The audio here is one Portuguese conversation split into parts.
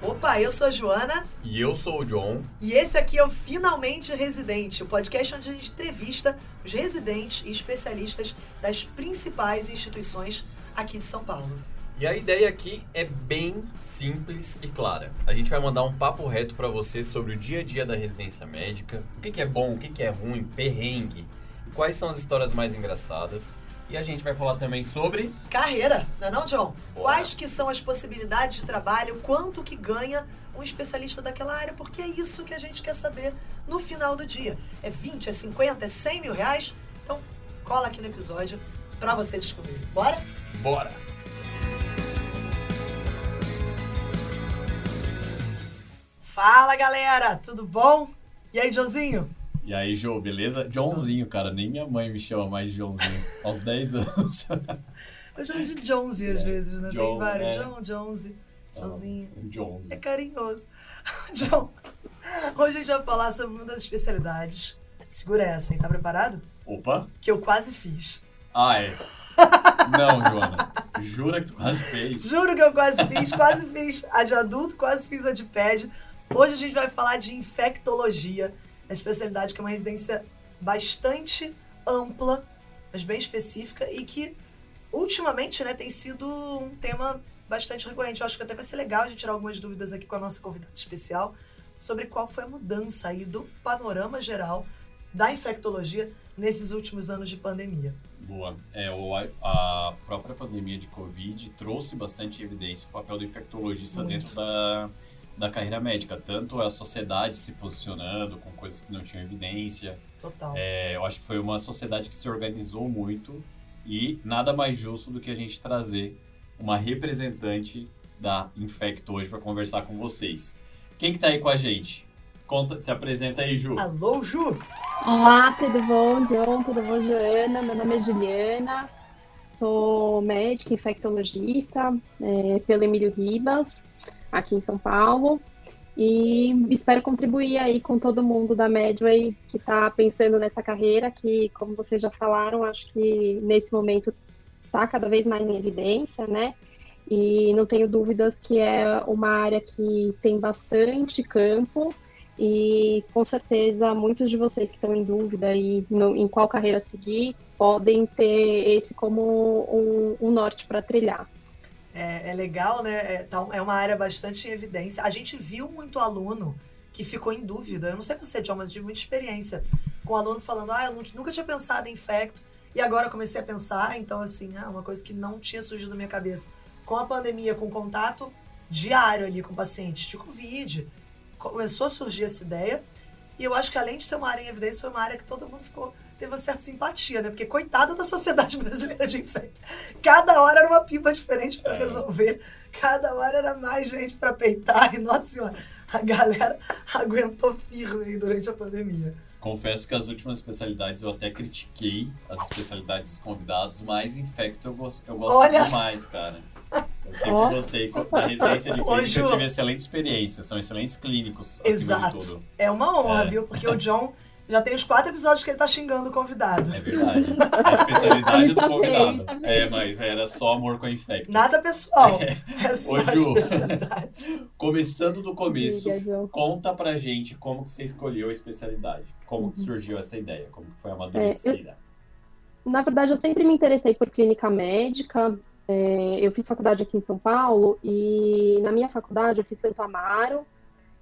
Opa, eu sou a Joana. E eu sou o John. E esse aqui é o Finalmente Residente, o podcast onde a gente entrevista os residentes e especialistas das principais instituições aqui de São Paulo. E a ideia aqui é bem simples e clara. A gente vai mandar um papo reto para você sobre o dia a dia da residência médica, o que é bom, o que é ruim, perrengue, quais são as histórias mais engraçadas. E a gente vai falar também sobre... carreira, não é não, John? Bora. Quais que são as possibilidades de trabalho, quanto que ganha um especialista daquela área, porque é isso que a gente quer saber no final do dia. É 20, é 50, é 100 mil reais? Então, cola aqui no episódio pra você descobrir. Bora? Bora! Fala, galera! Tudo bom? E aí, Joãozinho? E aí, Jô, beleza? Joãozinho, cara. Nem minha mãe me chama mais de Joãozinho. Aos 10 anos. Eu chamo de Jonesy às vezes, né? Tem John, vários. é. John, Jonesy, Joãozinho. Joãozinho. É carinhoso. John, hoje a gente vai falar sobre uma das especialidades. Segura essa, hein? Tá preparado? Opa. Que eu quase fiz. Ah, é. Não, Joana. Jura que tu quase fez? Juro que eu quase fiz a de adulto, quase fiz a de ped. Hoje a gente vai falar de infectologia, a especialidade que é uma residência bastante ampla, mas bem específica e que ultimamente, né, tem sido um tema bastante recorrente. Eu acho que até vai ser legal a gente tirar algumas dúvidas aqui com a nossa convidada especial sobre qual foi a mudança aí do panorama geral da infectologia nesses últimos anos de pandemia. Boa. A própria pandemia de Covid trouxe bastante evidência o papel do infectologista Muito. dentro da carreira médica. Tanto a sociedade se posicionando com coisas que não tinham evidência. Total. Eu acho que foi uma sociedade que se organizou muito e nada mais justo do que a gente trazer uma representante da Infecto hoje para conversar com vocês. Quem que tá aí com a gente? Se apresenta aí, Ju. Alô, Ju! Olá, tudo bom, John? Tudo bom, Joana? Meu nome é Juliana, sou médica infectologista pelo Emílio Ribas, aqui em São Paulo, e espero contribuir aí com todo mundo da Medway que está pensando nessa carreira, que, como vocês já falaram, acho que nesse momento está cada vez mais em evidência, né? E não tenho dúvidas que é uma área que tem bastante campo. E com certeza muitos de vocês que estão em dúvida em qual carreira seguir podem ter esse como um norte para trilhar. É legal, né? É uma área bastante em evidência. A gente viu muito aluno que ficou em dúvida. Eu não sei você, John, mas eu tive muita experiência com aluno falando, eu nunca tinha pensado em infecto e agora eu comecei a pensar. Então, assim, uma coisa que não tinha surgido na minha cabeça. Com a pandemia, com contato diário ali com pacientes de Covid, começou a surgir essa ideia, e eu acho que além de ser uma área em evidência, foi uma área que todo mundo teve uma certa simpatia, né? Porque coitada da sociedade brasileira de infecto. Cada hora era uma pipa diferente para resolver, cada hora era mais gente para peitar, e nossa senhora, a galera aguentou firme aí durante a pandemia. Confesso que as últimas especialidades eu até critiquei as especialidades dos convidados, mas Infecto eu gosto demais, cara. Eu sempre gostei. Na residência de clínica eu tive excelente experiência. São excelentes clínicos, acima de tudo. É uma honra, viu? Porque o John já tem os 4 episódios que ele tá xingando o convidado. É verdade. A especialidade do convidado. Mas era só amor com a Infecto. Nada pessoal. É só Ju, especialidade. Começando do começo, Diga, conta pra gente como que você escolheu a especialidade. Como que surgiu essa ideia? Como que foi amadurecida? Na verdade, eu sempre me interessei por clínica médica. Eu fiz faculdade aqui em São Paulo e na minha faculdade eu fiz Santo Amaro.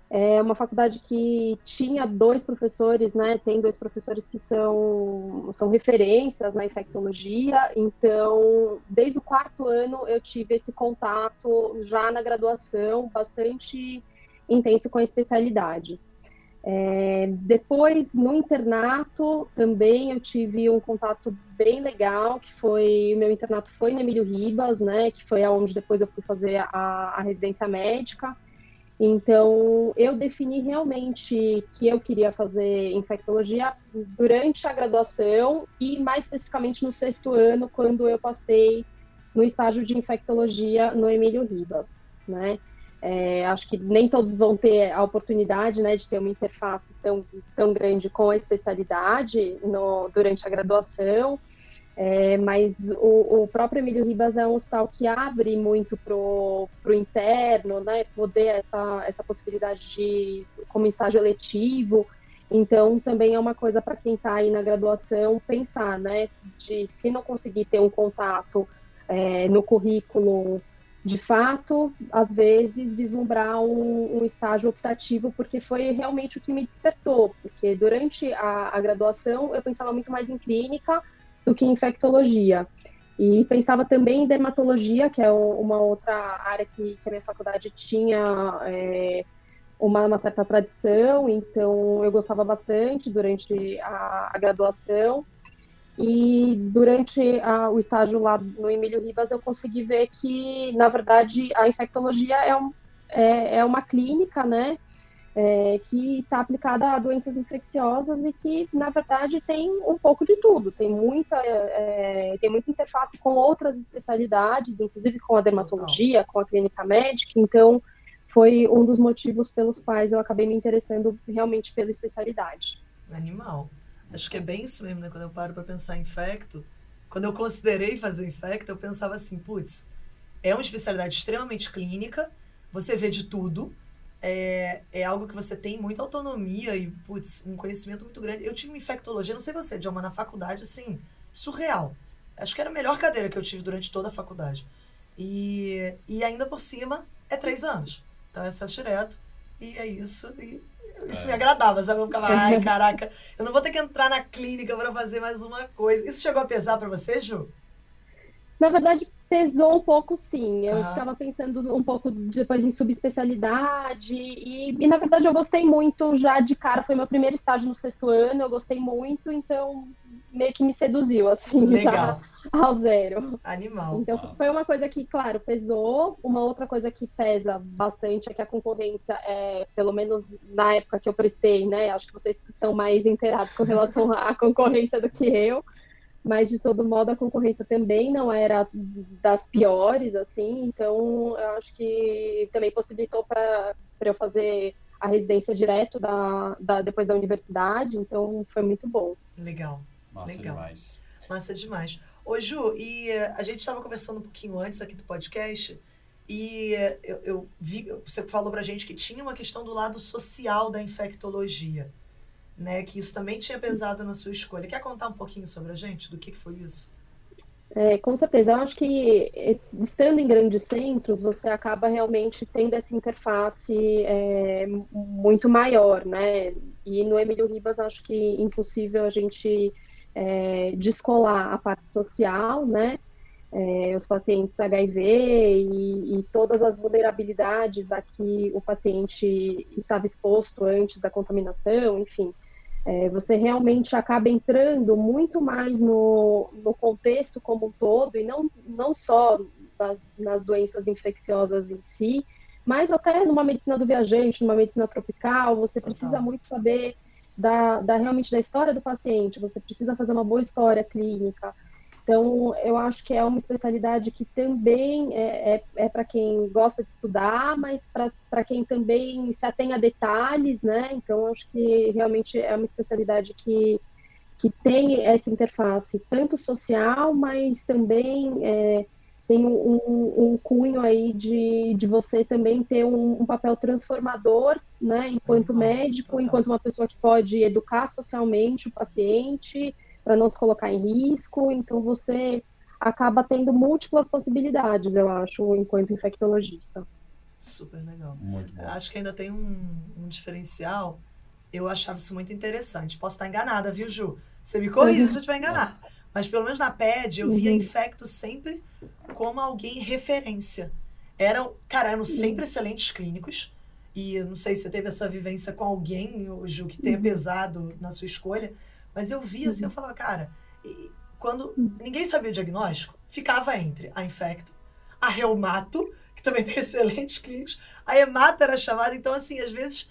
É uma faculdade que tinha 2 professores, né? Tem 2 professores que são referências na infectologia. Então, desde o 4º ano eu tive esse contato já na graduação bastante intenso com a especialidade. Depois, no internato, também eu tive um contato bem legal, o meu internato foi no Emílio Ribas, né, que foi onde depois eu fui fazer a residência médica. Então, eu defini realmente que eu queria fazer infectologia durante a graduação e, mais especificamente, no 6º ano, quando eu passei no estágio de infectologia no Emílio Ribas, né. Acho que nem todos vão ter a oportunidade, né, de ter uma interface tão grande com a especialidade durante a graduação. Mas o próprio Emílio Ribas é um hospital que abre muito pro interno, né? Poder essa possibilidade de como estágio eletivo. Então, também é uma coisa para quem está aí na graduação pensar, né? De se não conseguir ter um contato no currículo de fato, às vezes vislumbrar um estágio optativo, porque foi realmente o que me despertou. Porque durante a graduação eu pensava muito mais em clínica do que em infectologia. E pensava também em dermatologia, que é uma outra área que a minha faculdade tinha uma certa tradição, então eu gostava bastante durante a graduação. E durante o estágio lá no Emílio Ribas eu consegui ver que, na verdade, a infectologia é uma clínica, né, que está aplicada a doenças infecciosas e que, na verdade, tem um pouco de tudo. Tem muita interface com outras especialidades, inclusive com a dermatologia, com a clínica médica. Então, foi um dos motivos pelos quais eu acabei me interessando realmente pela especialidade. Animal. Acho que é bem isso mesmo, né? Quando eu paro para pensar em infecto, quando eu considerei fazer infecto, eu pensava assim, putz, é uma especialidade extremamente clínica, você vê de tudo, é algo que você tem muita autonomia e, putz, um conhecimento muito grande. Eu tive uma infectologia, não sei você, Djalma, na faculdade, assim, surreal. Acho que era a melhor cadeira que eu tive durante toda a faculdade. E ainda por cima, é 3 anos. Então é acesso direto, e é isso, e isso me agradava, sabe? Eu ficava, ai, caraca, eu não vou ter que entrar na clínica para fazer mais uma coisa. Isso chegou a pesar para você, Ju? Na verdade, pesou um pouco, sim. Eu estava pensando um pouco depois em subespecialidade e, na verdade, eu gostei muito já de cara. Foi meu primeiro estágio no 6º ano, eu gostei muito, então meio que me seduziu, assim, legal. Já ao zero. Animal. Então, foi uma coisa que, claro, pesou. Uma outra coisa que pesa bastante é que a concorrência, pelo menos na época que eu prestei, né? Acho que vocês são mais inteirados com relação à concorrência do que eu. Mas, de todo modo, a concorrência também não era das piores, assim. Então, eu acho que também possibilitou para eu fazer a residência direto depois da universidade. Então, foi muito bom. Legal. Massa legal. Demais. Massa demais. Ô, Ju, e a gente estava conversando um pouquinho antes aqui do podcast e eu vi, você falou pra gente que tinha uma questão do lado social da infectologia, né? Que isso também tinha pesado na sua escolha. Quer contar um pouquinho sobre a gente? Do que foi isso? Com certeza. Eu acho que estando em grandes centros, você acaba realmente tendo essa interface muito maior, né? E no Emílio Ribas, acho que impossível a gente descolar a parte social, né? Os pacientes HIV e todas as vulnerabilidades a que o paciente estava exposto antes da contaminação, enfim. Você realmente acaba entrando muito mais no contexto como um todo, e não só nas doenças infecciosas em si, mas até numa medicina do viajante, numa medicina tropical, você precisa muito saber realmente da história do paciente, você precisa fazer uma boa história clínica. Então, eu acho que é uma especialidade que também é para quem gosta de estudar, mas para quem também se atém a detalhes, né? Então, acho que realmente é uma especialidade que tem essa interface tanto social, mas também tem um cunho aí de você também ter um papel transformador, né? Enquanto médico, enquanto uma pessoa que pode educar socialmente o paciente, para não se colocar em risco. Então, você acaba tendo múltiplas possibilidades, eu acho, enquanto infectologista. Super legal. Muito bom. Acho que ainda tem um diferencial. Eu achava isso muito interessante. Posso estar enganada, viu, Ju? Você me corrige se eu estiver enganada. Mas, pelo menos na PED, eu via infecto sempre como alguém referência. Eram sempre excelentes clínicos. E eu não sei se você teve essa vivência com alguém, Ju, que tenha pesado na sua escolha. Mas eu via assim, eu falava, cara, quando ninguém sabia o diagnóstico, ficava entre a infecto, a reumato, que também tem excelentes clínicos, a hemato era chamada, então assim, às vezes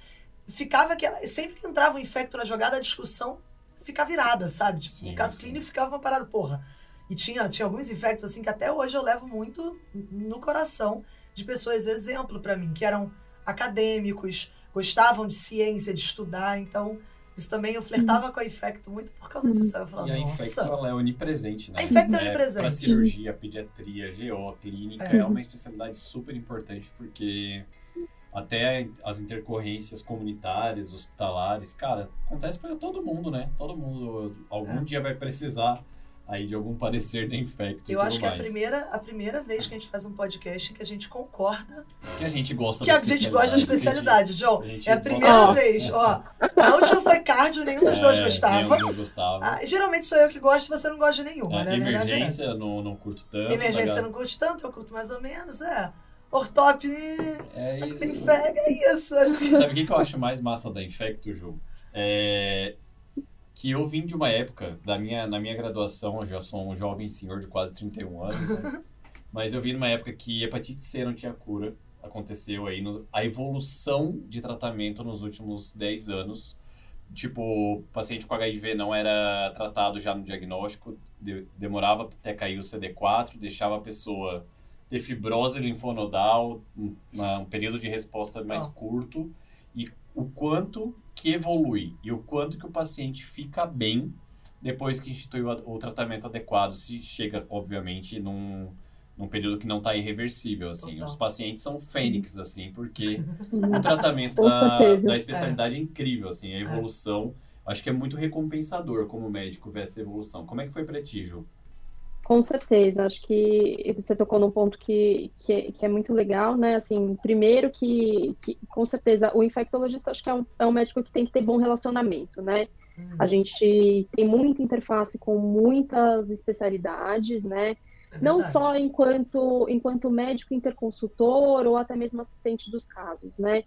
ficava sempre que entrava o infecto na jogada, a discussão ficava virada, sabe? Tipo, sim, no caso clínico ficava uma parada, porra. E tinha alguns infectos assim que até hoje eu levo muito no coração de pessoas exemplo para mim, que eram acadêmicos, gostavam de ciência, de estudar, então Isso também, eu flertava com a Infecto muito por causa disso. Aí eu falava, E a Infecto, ela é onipresente, né? A Infecto é onipresente. Para cirurgia, pediatria, GO, clínica, é uma especialidade super importante, porque até as intercorrências comunitárias, hospitalares, cara, acontece para todo mundo, né? Todo mundo algum dia vai precisar aí de algum parecer da Infecto. Eu acho que é a primeira vez que a gente faz um podcast em que a gente concorda que a gente gosta da especialidade, John. É a primeira vez, ó. A última foi cardio, nenhum dos dois gostava. Nenhum dos dois gostava. Geralmente sou eu que gosto e você não gosta de nenhuma, né? Emergência, não curto tanto. Emergência não curto tanto, eu curto mais ou menos, Ortop, é isso. É isso. Sabe o que eu acho mais massa da Infecto, Ju? Que eu vim de uma época, na minha graduação, eu já sou um jovem senhor de quase 31 anos, né? Mas eu vim numa época que hepatite C não tinha cura. Aconteceu aí a evolução de tratamento nos últimos 10 anos. Tipo, paciente com HIV não era tratado já no diagnóstico, demorava até cair o CD4, deixava a pessoa ter fibrose linfonodal, um período de resposta mais curto, e o quanto que evolui e o quanto que o paciente fica bem depois que institui o tratamento adequado, se chega, obviamente, num período que não está irreversível, assim. Os pacientes são fênix, assim, porque o tratamento da especialidade é incrível, assim, a evolução, acho que é muito recompensador como médico ver essa evolução. Como é que foi para ti, Ju? Com certeza, acho que você tocou num ponto que é muito legal, né? Assim, primeiro que com certeza, o infectologista acho que é um médico que tem que ter bom relacionamento, né? A gente tem muita interface com muitas especialidades, né? Não só enquanto médico interconsultor ou até mesmo assistente dos casos, né?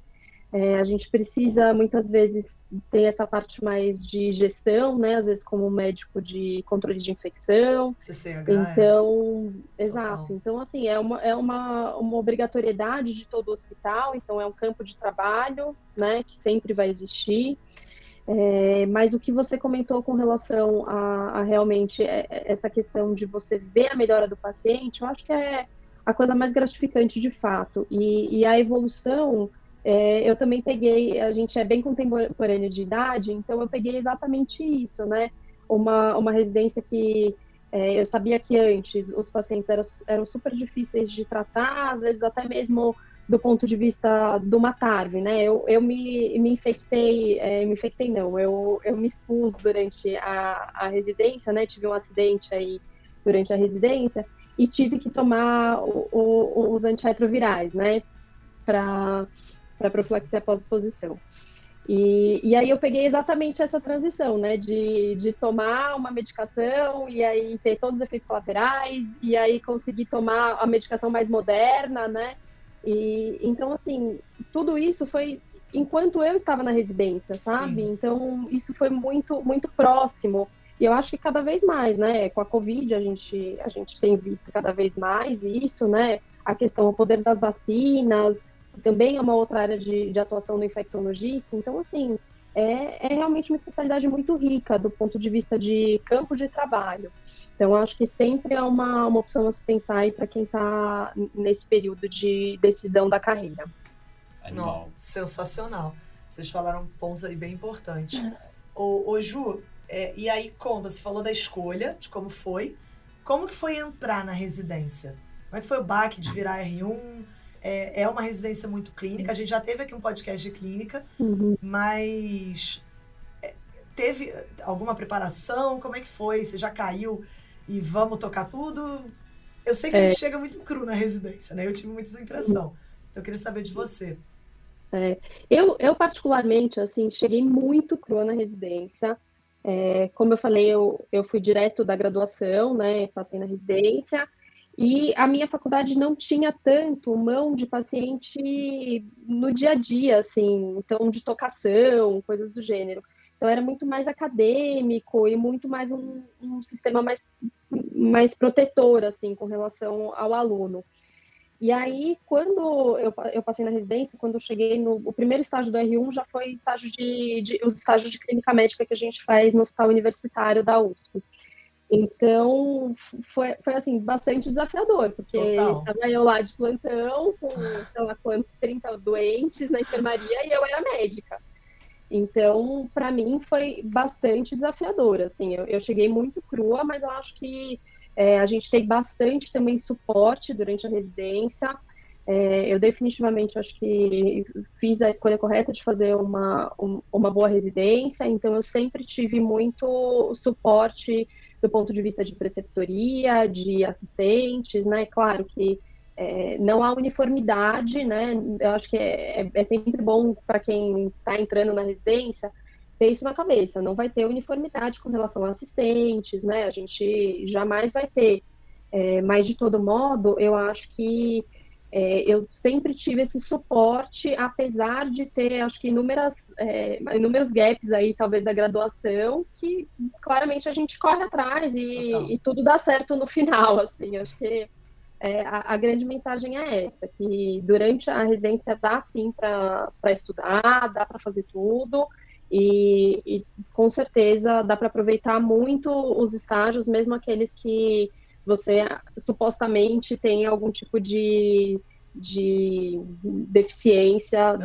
A gente precisa, muitas vezes, ter essa parte mais de gestão, né? Às vezes como médico de controle de infecção. CCH, então, exato. Total. Então, assim, é uma obrigatoriedade de todo o hospital. Então, é um campo de trabalho, né? Que sempre vai existir. Mas o que você comentou com relação a realmente essa questão de você ver a melhora do paciente, eu acho que é a coisa mais gratificante de fato. E a evolução... eu também peguei, a gente é bem contemporâneo de idade, então eu peguei exatamente isso, né? Uma residência que eu sabia que antes os pacientes eram super difíceis de tratar, às vezes até mesmo do ponto de vista do Matarv, né? Eu me infectei, eu me expus durante a residência, né? Tive um acidente aí durante a residência e tive que tomar os antirretrovirais, né? Para profilaxia pós-exposição. E aí eu peguei exatamente essa transição, né, de tomar uma medicação e aí ter todos os efeitos colaterais, e aí conseguir tomar a medicação mais moderna, né, e então, assim, tudo isso foi enquanto eu estava na residência, sabe? Sim. Então, isso foi muito, muito próximo, e eu acho que cada vez mais, né, com a Covid a gente tem visto cada vez mais isso, né, a questão, o poder das vacinas, também é uma outra área de atuação do infectologista. Então, assim, é realmente uma especialidade muito rica do ponto de vista de campo de trabalho. Então, acho que sempre é uma opção a se pensar aí para quem está nesse período de decisão da carreira. Não, sensacional. Vocês falaram pontos aí bem importantes. Ô Ju, e aí, conta, você falou da escolha, de como foi. Como que foi entrar na residência? Como é que foi o baque de virar R1? É uma residência muito clínica. A gente já teve aqui um podcast de clínica, mas teve alguma preparação? Como é que foi? Você já caiu e vamos tocar tudo? Eu sei que a gente chega muito cru na residência, né? Eu tive muita essa impressão. Então, eu queria saber de você. Eu particularmente, assim, cheguei muito crua na residência. Como eu falei, eu fui direto da graduação, né? Passei na residência. E a minha faculdade não tinha tanto mão de paciente no dia a dia, assim, então de tocação, coisas do gênero. Então era muito mais acadêmico e muito mais um sistema mais protetor, assim, com relação ao aluno. E aí, quando eu passei na residência, quando eu cheguei o primeiro estágio do R1 já foi os estágios de clínica médica que a gente faz no hospital universitário da USP. Então, foi assim, bastante desafiador, porque estava eu lá de plantão, com, sei lá quantos, 30 doentes na enfermaria, e eu era médica. Então, para mim, foi bastante desafiador, assim, eu cheguei muito crua, mas eu acho que a gente tem bastante também suporte durante a residência. Eu definitivamente acho que fiz a escolha correta de fazer uma boa residência, então eu sempre tive muito suporte do ponto de vista de preceptoria, de assistentes, né? Claro que não há uniformidade, né? Eu acho que é sempre bom para quem está entrando na residência ter isso na cabeça. Não vai ter uniformidade com relação a assistentes, né? A gente jamais vai ter. Mas, de todo modo, eu acho que eu sempre tive esse suporte, apesar de ter, acho que, inúmeros gaps aí, talvez, da graduação, que claramente a gente corre atrás e tudo dá certo no final, assim. Acho que a grande mensagem é essa, que durante a residência dá sim para estudar, dá para fazer tudo, e com certeza dá para aproveitar muito os estágios, mesmo aqueles que você supostamente tem algum tipo de deficiência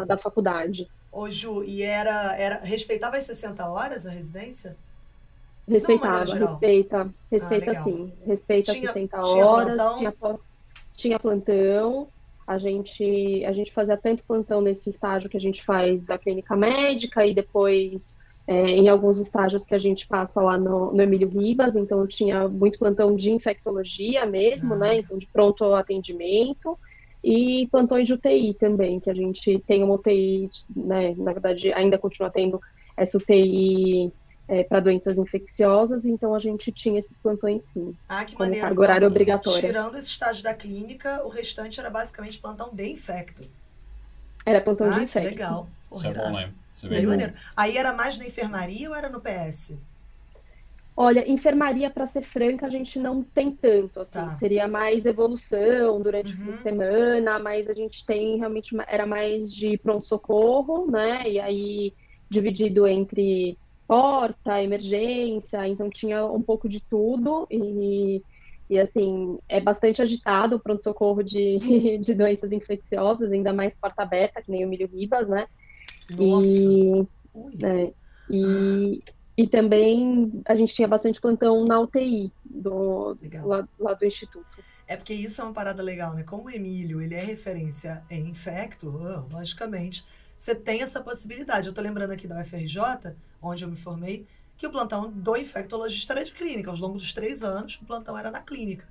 da faculdade. Ô, Ju, e respeitava as 60 horas a residência? Respeitava, respeita sim. Respeita 60 horas, tinha plantão. A gente fazia tanto plantão nesse estágio que a gente faz da clínica médica e depois em alguns estágios que a gente passa lá no Emílio Ribas, então eu tinha muito plantão de infectologia mesmo, né? Então de pronto atendimento e plantões de UTI também, que a gente tem uma UTI, né? Na verdade ainda continua tendo essa UTI para doenças infecciosas, então a gente tinha esses plantões sim. Que como maneiro. Carga horária obrigatória. Tirando esse estágio da clínica, o restante era basicamente plantão de infecto. Era plantão de infecto. Que legal. Isso é bom, né? Isso é bem bem bom. maneiro. Aí era mais na enfermaria ou era no PS? Olha, enfermaria, para ser franca, a gente não tem tanto, assim, seria mais evolução durante o fim de semana, mas a gente tem realmente, era mais de pronto-socorro, né, e aí dividido entre porta, emergência, então tinha um pouco de tudo, e assim, é bastante agitado o pronto-socorro de doenças infecciosas, ainda mais porta aberta, que nem o Emílio Ribas, né, e também a gente tinha bastante plantão na UTI lá do Instituto. É porque isso é uma parada legal, né? Como o Emílio, ele é referência em infecto, logicamente, você tem essa possibilidade. Eu tô lembrando aqui da UFRJ, onde eu me formei, que o plantão do infectologista era de clínica. Ao longo dos 3 anos, o plantão era na clínica.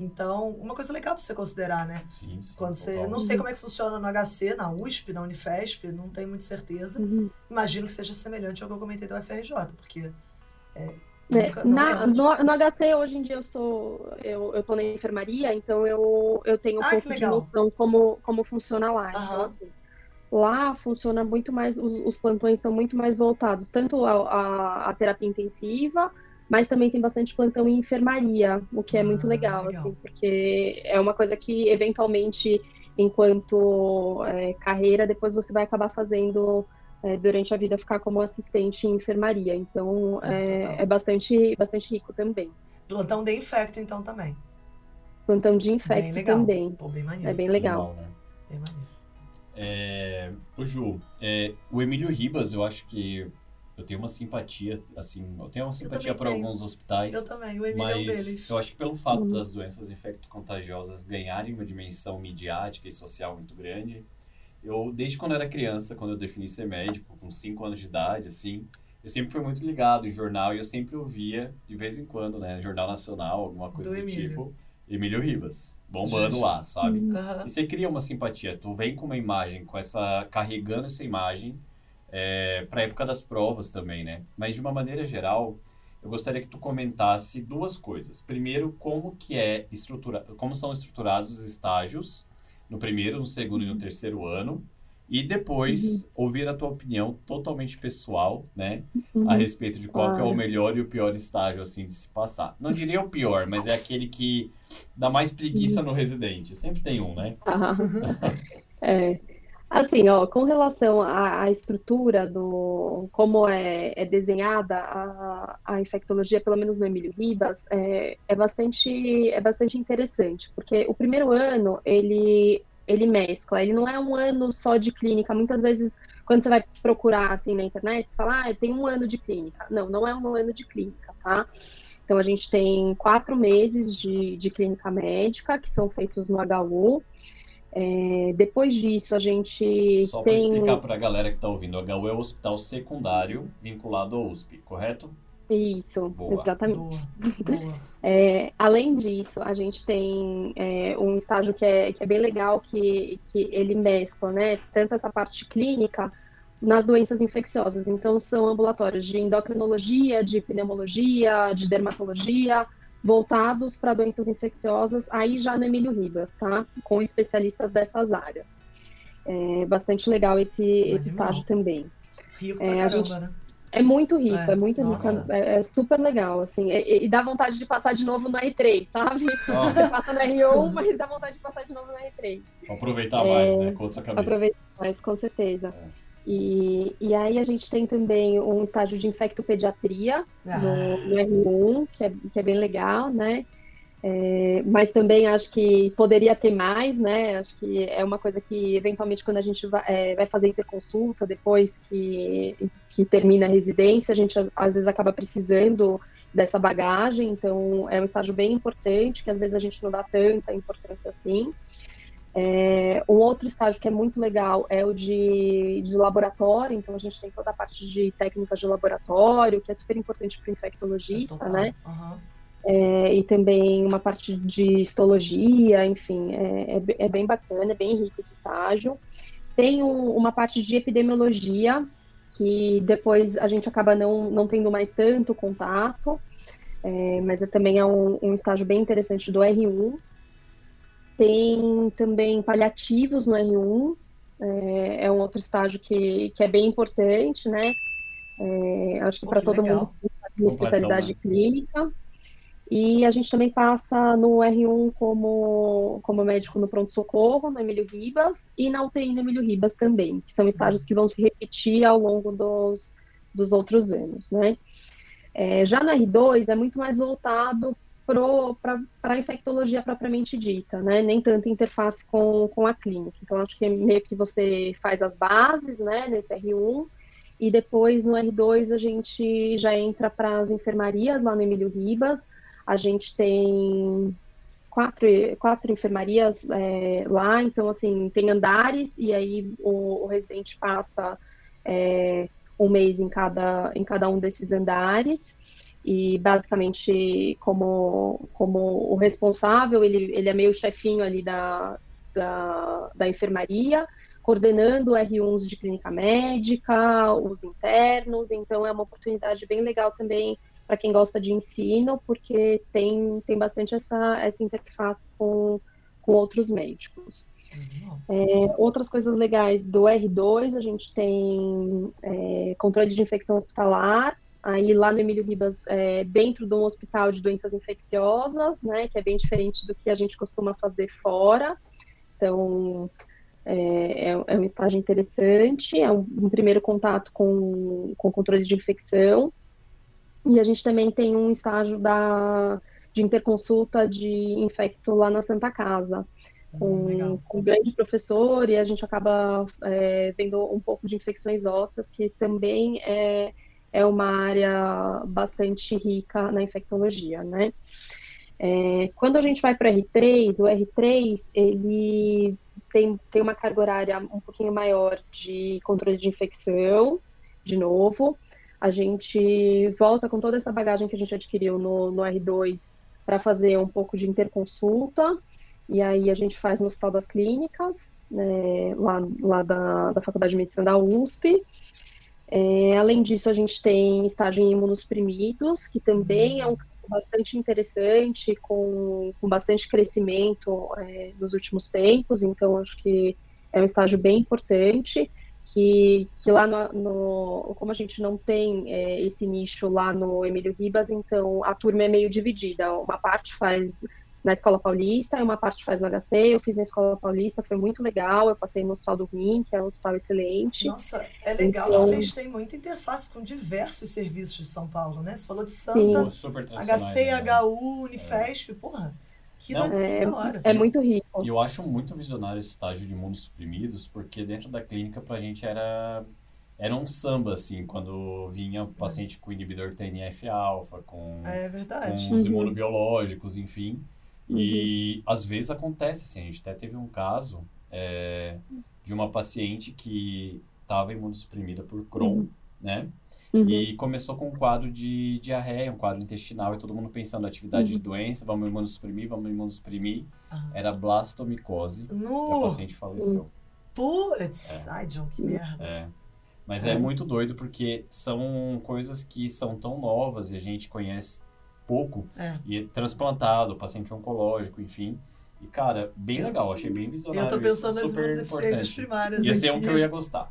Então, uma coisa legal para você considerar, né? Sim, Quando você, não sei como é que funciona no HC, na USP, na Unifesp, não tenho muita certeza. Imagino que seja semelhante ao que eu comentei da UFRJ, porque no HC, hoje em dia, eu tô na enfermaria, então eu tenho um pouco de noção como funciona lá. Então, assim, lá funciona muito mais, os plantões são muito mais voltados tanto à terapia intensiva, mas também tem bastante plantão em enfermaria, o que é muito legal, assim, porque é uma coisa que, eventualmente, enquanto carreira, depois você vai acabar fazendo durante a vida, ficar como assistente em enfermaria. Então, é bastante rico também. Plantão de infecto, então, também. Plantão de infecto também. Pô, bem maneiro. É bem legal. Bem maneiro. O Ju, o Emílio Ribas, eu acho que eu tenho uma simpatia, assim, por alguns hospitais. Eu também, o Emílio é um deles. Eu acho que pelo fato das doenças infecto-contagiosas ganharem uma dimensão midiática e social muito grande, desde quando eu era criança, quando eu defini ser médico, com 5 anos de idade, assim, eu sempre fui muito ligado em jornal e eu sempre ouvia, de vez em quando, né, Jornal Nacional, alguma coisa do tipo, Emílio Ribas, bombando lá, sabe? E você cria uma simpatia, tu vem com uma imagem, carregando essa imagem, para a época das provas também, né? Mas de uma maneira geral, eu gostaria que tu comentasse 2 coisas. Primeiro, como são estruturados os estágios no primeiro, no segundo e no terceiro ano. E depois, ouvir a tua opinião totalmente pessoal, né? A respeito de qual que é o melhor e o pior estágio, assim, de se passar. Não diria o pior, mas é aquele que dá mais preguiça no residente. Sempre tem um, né? Assim, com relação à estrutura como é desenhada a infectologia, pelo menos no Emílio Ribas, é bastante interessante, porque o primeiro ano, ele ele mescla, ele não é um ano só de clínica. Muitas vezes, quando você vai procurar assim na internet, você fala, tem um ano de clínica. Não, não é um ano de clínica, tá? Então, a gente tem 4 meses de clínica médica, que são feitos no HU. Depois disso, a gente Só para tem... explicar para a galera que está ouvindo, o HU é o hospital secundário vinculado ao USP, correto? Isso, Boa. exatamente. Boa. Além disso, a gente tem um estágio que é bem legal, que ele mescla, né, tanto essa parte clínica nas doenças infecciosas. Então, são ambulatórios de endocrinologia, de pneumologia, de dermatologia, voltados para doenças infecciosas, aí já no Emílio Ribas, tá? Com especialistas dessas áreas. É bastante legal esse estágio também. Rico pra caramba, né? É muito rico, é muito rico, nossa. é super legal, assim, e dá vontade de passar de novo no R3, sabe? Você passa no R1, mas dá vontade de passar de novo no R3. Aproveitar mais, né, com outra cabeça. Aproveitar mais, com certeza. E aí a gente tem também um estágio de infectopediatria no R1, que é bem legal, né? Mas também acho que poderia ter mais, né? Acho que é uma coisa que, eventualmente, quando a gente vai fazer interconsulta, depois que termina a residência, a gente às vezes acaba precisando dessa bagagem, então é um estágio bem importante, que às vezes a gente não dá tanta importância assim. Um outro estágio que é muito legal é o de laboratório, então a gente tem toda a parte de técnicas de laboratório, que é super importante para o infectologista, né? E também uma parte de histologia, enfim, é bem bacana, é bem rico esse estágio. Tem uma parte de epidemiologia, que depois a gente acaba não tendo mais tanto contato, mas também é um estágio bem interessante do R1. Tem também paliativos no R1, é um outro estágio que é bem importante, né? Acho que para todo mundo tem especialidade clínica. E a gente também passa no R1 como médico no pronto-socorro, no Emílio Ribas, e na UTI no Emílio Ribas também, que são estágios que vão se repetir ao longo dos outros anos, né? Já no R2 é muito mais voltado para a infectologia propriamente dita, né? Nem tanta interface com a clínica. Então, acho que meio que você faz as bases, né, nesse R1, e depois no R2 a gente já entra para as enfermarias lá no Emílio Ribas. A gente tem quatro enfermarias lá, então, assim, tem andares, e aí o residente passa um mês em cada um desses andares, e basicamente, como o responsável, ele é meio chefinho ali da enfermaria, coordenando R1s de clínica médica, os internos, então é uma oportunidade bem legal também para quem gosta de ensino, porque tem bastante essa interface com outros médicos. Outras coisas legais do R2, a gente tem controle de infecção hospitalar, aí lá no Emílio Ribas, dentro de um hospital de doenças infecciosas, né, que é bem diferente do que a gente costuma fazer fora. Então, é um estágio interessante, é um primeiro contato com controle de infecção. E a gente também tem um estágio de interconsulta de infecto lá na Santa Casa, com um grande professor, e a gente acaba vendo um pouco de infecções ósseas, que também é uma área bastante rica na infectologia, né? Quando a gente vai para o R3, ele tem uma carga horária um pouquinho maior de controle de infecção, de novo. A gente volta com toda essa bagagem que a gente adquiriu no R2 para fazer um pouco de interconsulta, e aí a gente faz no Hospital das Clínicas, né, lá da Faculdade de Medicina da USP. Além disso, a gente tem estágio em imunossuprimidos, que também é um campo bastante interessante, com bastante crescimento nos últimos tempos, então acho que é um estágio bem importante, que lá como a gente não tem esse nicho lá no Emílio Ribas, então a turma é meio dividida, uma parte faz na Escola Paulista e uma parte faz no HC. Eu fiz na Escola Paulista, foi muito legal, eu passei no Hospital do Rim, que é um hospital excelente. Nossa, é legal que vocês têm muita interface com diversos serviços de São Paulo, né? Você falou de Santa, super HC, né? HU, Unifesp, porra, Que Não, da hora. É muito rico. E eu acho muito visionário esse estágio de imunossuprimidos, porque dentro da clínica pra gente era um samba, assim, quando vinha paciente com inibidor TNF-alfa, com É verdade. os Uhum. imunobiológicos, enfim. E às vezes acontece, assim, a gente até teve um caso de uma paciente que estava imunossuprimida por Crohn, né? Uhum. E começou com um quadro de diarreia, um quadro intestinal, e todo mundo pensando, atividade de doença, vamos imunossuprimir. Era blastomicose, e a paciente faleceu. Putz, ai, John, que merda. Mas é muito doido, porque são coisas que são tão novas e a gente conhece pouco, e é transplantado, paciente oncológico, enfim. E, cara, bem legal, achei bem visionário. Eu tô pensando isso, nas super imunodeficiências importante. primárias Ia ser um aqui. que eu ia gostar.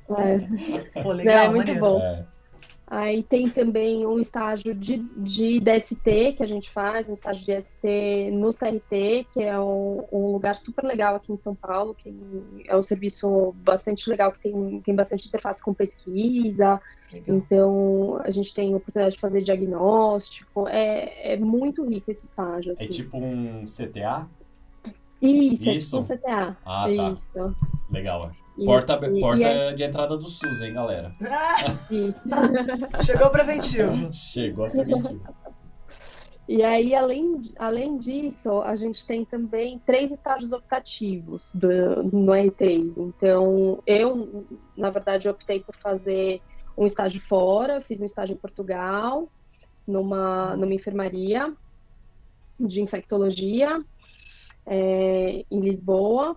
Pô, É legal, muito maneiro. bom. Aí tem também um estágio de DST que a gente faz, um estágio de DST no CRT, que é um lugar super legal aqui em São Paulo, que é um serviço bastante legal, que tem bastante interface com pesquisa. Legal. Então, a gente tem a oportunidade de fazer diagnóstico. É muito rico esse estágio. Assim. É tipo um CTA? Isso, é Isso? tipo um CTA. Ah, tá. Isso. Legal. E- Porta e é- de entrada do SUS, hein, galera? e- Chegou o preventivo. Chegou a preventiva. E aí, além disso, a gente tem também 3 estágios optativos no R3. Então, eu, na verdade, optei por fazer um estágio fora, fiz um estágio em Portugal, numa enfermaria de infectologia, em Lisboa.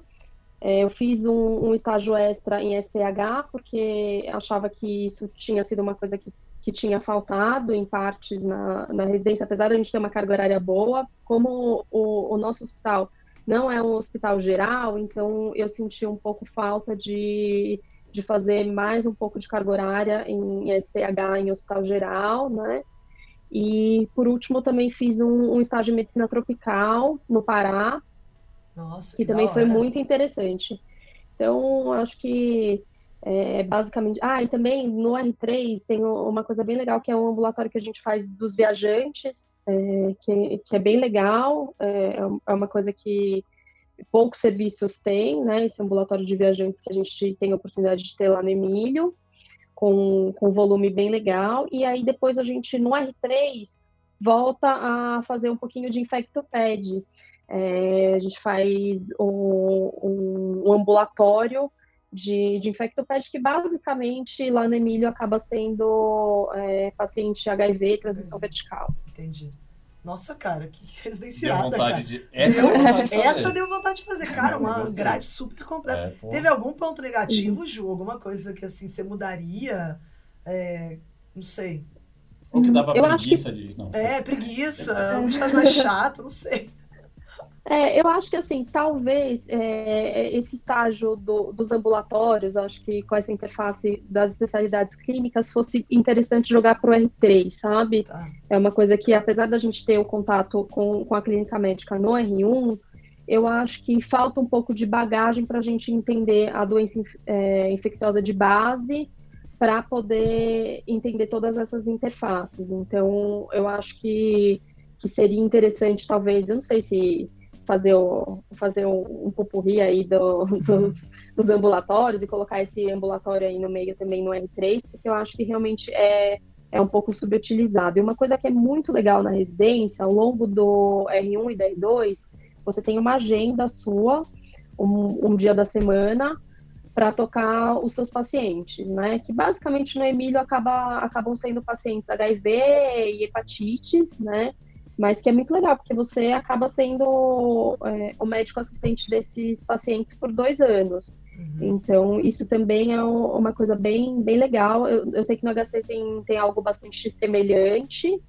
Eu fiz um estágio extra em SCH, porque achava que isso tinha sido uma coisa que tinha faltado em partes na residência, apesar de a gente ter uma carga horária boa, como o nosso hospital não é um hospital geral, então eu senti um pouco falta de fazer mais um pouco de carga horária em SCH, em hospital geral, né? E, por último, também fiz um estágio em medicina tropical no Pará, Nossa, que que da também foi hora. muito interessante. Então, acho que basicamente... e também no R3 tem uma coisa bem legal, que é um ambulatório que a gente faz dos viajantes, que é bem legal, é uma coisa que poucos serviços têm, né? Esse ambulatório de viajantes que a gente tem a oportunidade de ter lá no Emílio, com volume bem legal. E aí, depois a gente, no R3, volta a fazer um pouquinho de infectoped. A gente faz um ambulatório de infectoped que basicamente lá no Emílio acaba sendo paciente HIV, transmissão vertical. Entendi. Nossa, cara, que Deu residenciada, vontade cara. de... Essa deu vontade de fazer. Essa deu vontade de fazer, cara, uma Gostei. grade super completa. Pô. Teve algum ponto negativo, Ju? Alguma coisa que, assim, você mudaria? Não sei. Ou que dava Eu acho preguiça de... Não, Preguiça, um estágio mais chato, não sei. Eu acho que, assim, talvez esse estágio dos ambulatórios, acho que com essa interface das especialidades clínicas, fosse interessante jogar para o R3, sabe? Tá. É uma coisa que, apesar da gente ter o contato com a clínica médica no R1, eu acho que falta um pouco de bagagem para a gente entender a doença infecciosa de base, para poder entender todas essas interfaces. Então, eu acho que seria interessante, talvez, eu não sei se fazer um pupurri aí dos ambulatórios e colocar esse ambulatório aí no meio também no R3, porque eu acho que realmente é um pouco subutilizado. E uma coisa que é muito legal na residência, ao longo do R1 e da R2, você tem uma agenda sua, um dia da semana, para tocar os seus pacientes, né? Que basicamente no Emílio acabam sendo pacientes HIV e hepatites, né? Mas que é muito legal, porque você acaba sendo o médico assistente desses pacientes por 2 anos. Então, isso também é uma coisa bem, bem legal. Eu sei que no HC tem algo bastante semelhante,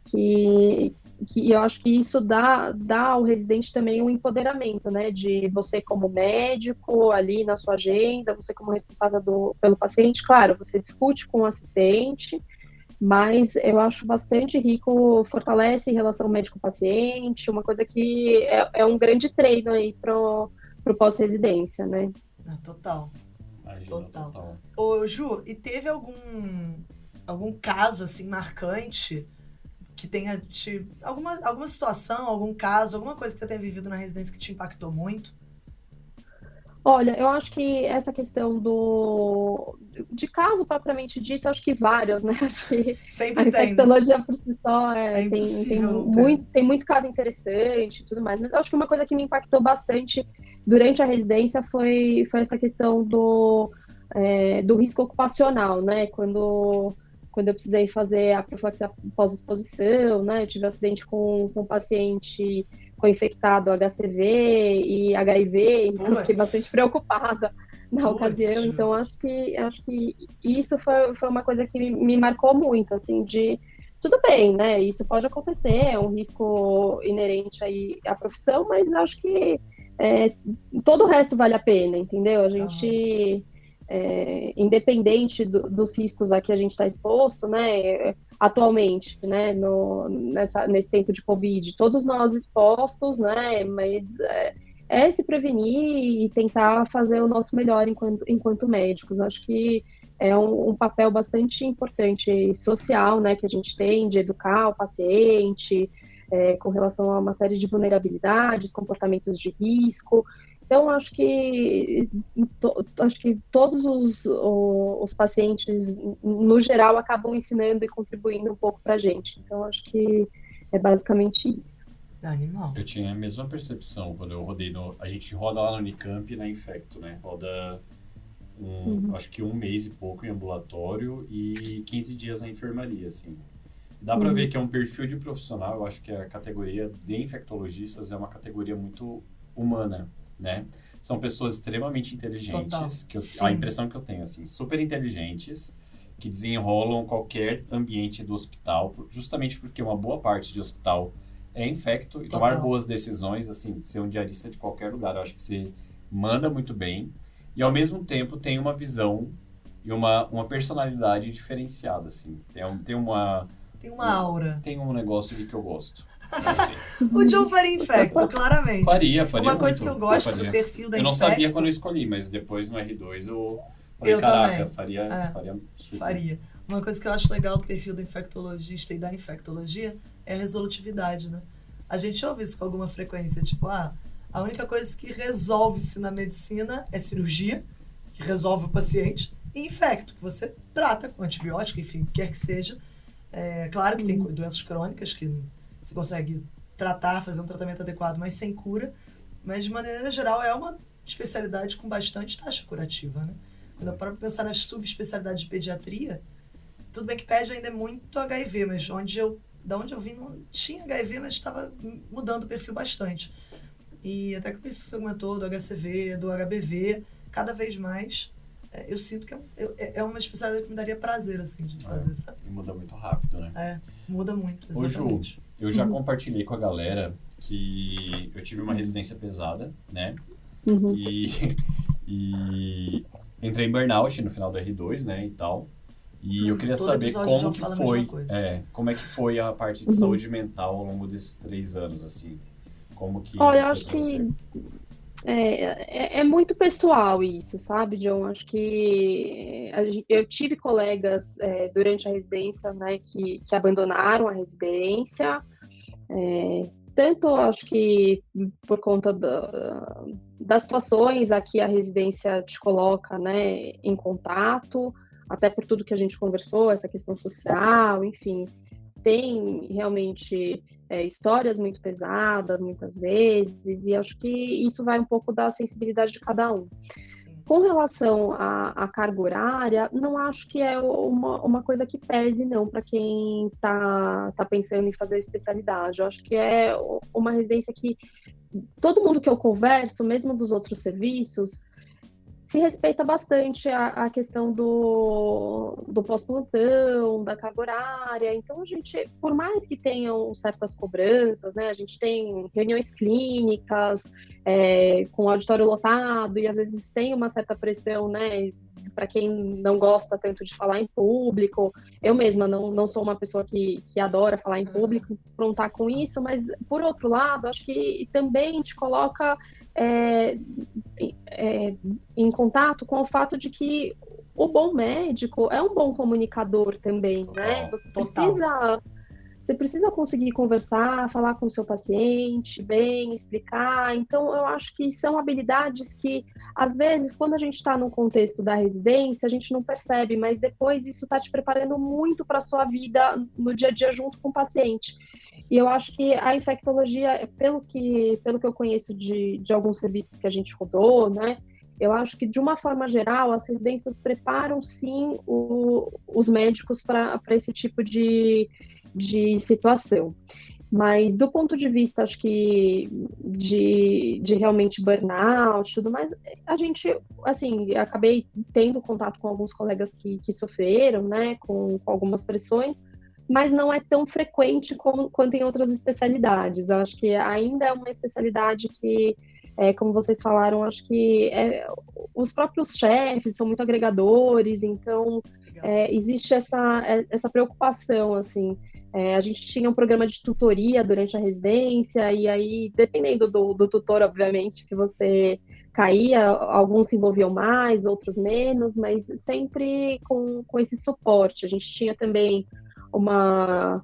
que eu acho que isso dá ao residente também um empoderamento, né? De você como médico, ali na sua agenda, você como responsável pelo paciente. Claro, você discute com o assistente, mas eu acho bastante rico, fortalece a relação médico-paciente, uma coisa que é um grande treino aí pro pós-residência, né? Total. Imagina, Total. Ô, Ju, e teve algum caso, assim, marcante que tenha alguma situação, algum caso, alguma coisa que você tenha vivido na residência que te impactou muito? Olha, eu acho que essa questão de caso propriamente dito, acho que vários, né? Acho que a Sempre tem, né? infectologia por si só É tem impossível não ter. tem muito caso interessante e tudo mais, mas eu acho que uma coisa que me impactou bastante durante a residência foi essa questão do risco ocupacional, né? Quando eu precisei fazer a profilaxia pós-exposição, né? Eu tive um acidente com um paciente com infectado HCV e HIV, então eu fiquei bastante preocupada na ocasião. Então acho que isso foi uma coisa que me marcou muito, assim, de tudo bem, né? Isso pode acontecer, é um risco inerente aí à profissão, mas acho que todo o resto vale a pena, entendeu? A gente, independente dos riscos a que a gente está exposto, né? Atualmente, né? Nesse tempo de Covid, todos nós expostos, né? Mas se prevenir e tentar fazer o nosso melhor enquanto médicos. Acho que é um papel bastante importante social, né? Que a gente tem de educar o paciente, com relação a uma série de vulnerabilidades, comportamentos de risco. Então, acho que todos os pacientes, no geral, acabam ensinando e contribuindo um pouco para a gente. Então, acho que é basicamente isso. Animal. Eu tinha a mesma percepção quando eu rodei a gente roda lá no Unicamp e na Infecto, né? Roda acho que 1 mês e pouco em ambulatório e 15 dias na enfermaria, assim. Dá para ver que é um perfil de profissional. Eu acho que a categoria de infectologistas é uma categoria muito humana, né? São pessoas extremamente inteligentes, a impressão que eu tenho, assim, super inteligentes, que desenrolam qualquer ambiente do hospital, justamente porque uma boa parte de hospital é infecto, e tomar boas decisões, assim, de ser um diarista de qualquer lugar. Eu acho que você manda muito bem, e ao mesmo tempo tem uma visão e uma personalidade diferenciada, assim. Tem uma aura. Tem um negócio ali que eu gosto. O John faria infecto, claramente. Faria Uma coisa que eu gosto do perfil da infecto... Eu não sabia quando eu escolhi, mas depois no R2 eu falei, caraca, também. faria super. Faria. Uma coisa que eu acho legal do perfil do infectologista e da infectologia é a resolutividade, né? A gente ouve isso com alguma frequência, tipo, a única coisa que resolve-se na medicina é cirurgia, que resolve o paciente, e infecto, que você trata com antibiótico, enfim, quer que seja. Claro que tem doenças crônicas que você consegue tratar, fazer um tratamento adequado, mas sem cura. Mas, de maneira geral, é uma especialidade com bastante taxa curativa, né? Quando eu paro para pensar nas subespecialidades de pediatria, tudo bem que pede ainda é muito HIV, mas da onde eu vim não tinha HIV, mas estava mudando o perfil bastante. E até que isso que você comentou do HCV, do HBV, cada vez mais eu sinto que é uma especialidade que me daria prazer, assim, de fazer, sabe? E muda muito rápido, né? Muda muito, exatamente. Ô, Ju, eu já compartilhei com a galera que eu tive uma residência pesada, né? E entrei em burnout no final do R2, né, e tal. E eu queria saber como que foi, como é que foi a parte de saúde mental ao longo desses 3 anos, assim. Como que... Olha, eu acho que é muito pessoal isso, sabe, John? Acho que eu tive colegas durante a residência, né, que abandonaram a residência, tanto acho que por conta das situações a que a residência te coloca, né, em contato, até por tudo que a gente conversou, essa questão social, enfim, tem realmente histórias muito pesadas, muitas vezes, e acho que isso vai um pouco da sensibilidade de cada um. Com relação à carga horária, não acho que é uma coisa que pese, não, para quem tá pensando em fazer especialidade. Eu acho que é uma residência que todo mundo que eu converso, mesmo dos outros serviços, se respeita bastante a questão do pós-plantão, da carga horária. Então, a gente, por mais que tenham certas cobranças, né, a gente tem reuniões clínicas com auditório lotado e às vezes tem uma certa pressão, né, para quem não gosta tanto de falar em público. Eu mesma não sou uma pessoa que adora falar em público, confrontar com isso, mas, por outro lado, acho que também te coloca em contato com o fato de que o bom médico é um bom comunicador também, né? Você precisa você precisa conseguir conversar, falar com o seu paciente bem, explicar. Então, eu acho que são habilidades que, às vezes, quando a gente está no contexto da residência, a gente não percebe, mas depois isso está te preparando muito para a sua vida no dia a dia junto com o paciente. E eu acho que a infectologia, pelo que eu conheço de alguns serviços que a gente rodou, né? Eu acho que, de uma forma geral, as residências preparam, sim, os médicos para esse tipo de situação. Mas, do ponto de vista, acho que, de realmente burnout e tudo mais, a gente, assim, acabei tendo contato com alguns colegas que sofreram, né, com algumas pressões, mas não é tão frequente quanto em outras especialidades. Eu acho que ainda é uma especialidade que, como vocês falaram, acho que os próprios chefes são muito agregadores, então existe essa preocupação, assim. A gente tinha um programa de tutoria durante a residência, e aí, dependendo do tutor, obviamente, que você caía, alguns se envolviam mais, outros menos, mas sempre com esse suporte. A gente tinha também uma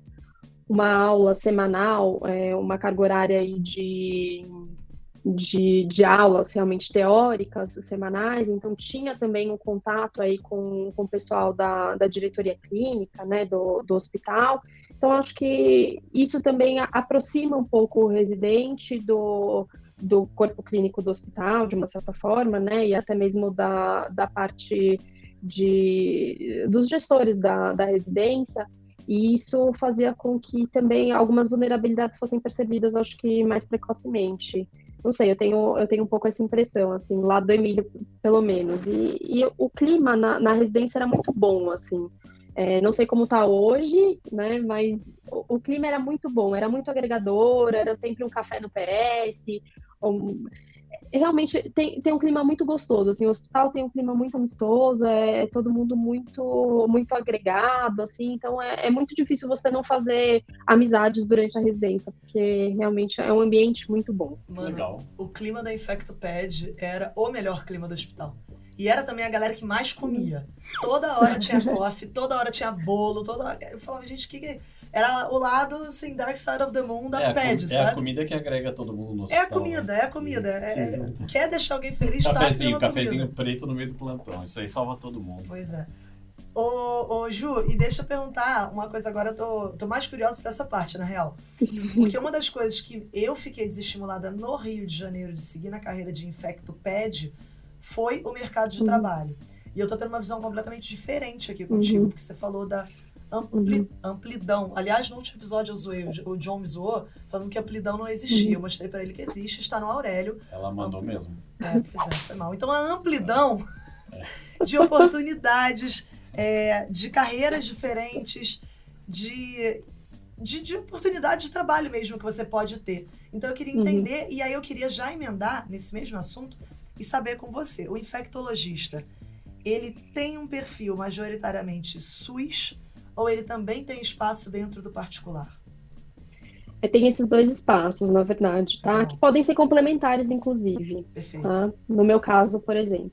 aula semanal, uma carga horária aí de aulas realmente teóricas, semanais, então tinha também um contato aí com o pessoal da diretoria clínica, né, do hospital. Então, acho que isso também aproxima um pouco o residente do corpo clínico do hospital, de uma certa forma, né, e até mesmo da parte dos gestores da residência, e isso fazia com que também algumas vulnerabilidades fossem percebidas, acho que mais precocemente. Não sei, eu tenho um pouco essa impressão, assim, lá do Emílio, pelo menos. E o clima na residência era muito bom, assim. Não sei como tá hoje, né, mas o clima era muito bom, era muito agregador, era sempre um café no PS, realmente tem um clima muito gostoso, assim, o hospital tem um clima muito amistoso, todo mundo muito, muito agregado, assim, então é muito difícil você não fazer amizades durante a residência, porque realmente é um ambiente muito bom. Mano, legal. O clima da InfectoPed era o melhor clima do hospital. E era também a galera que mais comia. Toda hora tinha coffee, toda hora tinha bolo, eu falava, gente, que era o lado, assim, Dark Side of the Moon da PED, sabe? É a comida que agrega todo mundo no hospital. É a comida. Quer deixar alguém feliz, Cafezinho preto no meio do plantão. Isso aí salva todo mundo. Pois é. Ô, Ju, e deixa eu perguntar uma coisa agora, eu tô mais curiosa pra essa parte, na real. Porque uma das coisas que eu fiquei desestimulada no Rio de Janeiro de seguir na carreira de InfectoPed foi o mercado de trabalho. E eu tô tendo uma visão completamente diferente aqui contigo, porque você falou da amplidão. Aliás, no último episódio eu zoei, o John me zoou, falando que amplidão não existia. Eu mostrei pra ele que existe, está no Aurélio. Ela mandou mesmo. Pois é, foi mal. Então a amplidão de oportunidades, de carreiras diferentes, de oportunidade de trabalho mesmo que você pode ter. Então eu queria entender, e aí eu queria já emendar nesse mesmo assunto e saber com você, o infectologista, ele tem um perfil majoritariamente SUS ou ele também tem espaço dentro do particular? Tem esses dois espaços, na verdade, tá? Que podem ser complementares, inclusive. Perfeito. Tá? No meu caso, por exemplo.